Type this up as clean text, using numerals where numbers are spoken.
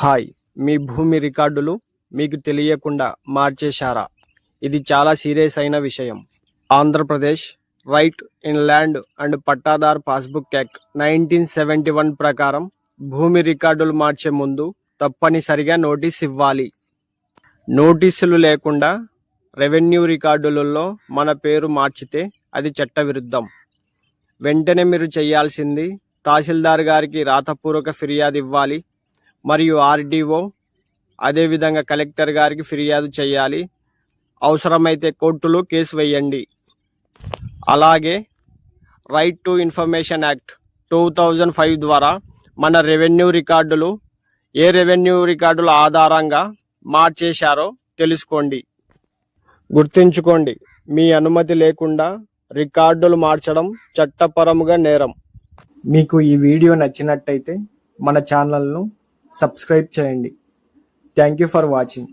Hi, మీ భూమి రికార్డులు మీకు తెలియకుండా మార్చేశారా? ఇది చాలా సీరియస్ అయిన విషయం. Andhra Pradesh right in land and pattadar passbook act 1971 ప్రకారం భూమి రికార్డులు మార్చే ముందు తప్పనిసరిగా నోటీస్ ఇవ్వాలి. నోటీసులు లేకుండా రెవెన్యూ రికార్డులలో మన పేరు మార్చితే అది చట్టవిరుద్ధం. వెంటనే మీరు చేయాల్సింది తహసీల్దార్ గారికి రాతపూర్వక ఫిర్యాదు ఇవ్వాలి మరియు ఆర్డీఓ అదేవిధంగా కలెక్టర్ గారికి ఫిర్యాదు చేయాలి. అవసరమైతే కోర్టులో కేసు వేయండి. అలాగే రైట్ టు ఇన్ఫర్మేషన్ యాక్ట్ 2005 ద్వారా మన రెవెన్యూ రికార్డులు ఏ రెవెన్యూ రికార్డుల ఆధారంగా మార్చేశారో తెలుసుకోండి. గుర్తుంచుకోండి, మీ అనుమతి లేకుండా రికార్డులు మార్చడం చట్టపరముగా నేరం. మీకు ఈ వీడియో నచ్చినట్టయితే మన ఛానల్ను సబ్స్క్రైబ్ చేయండి. Thank you for watching.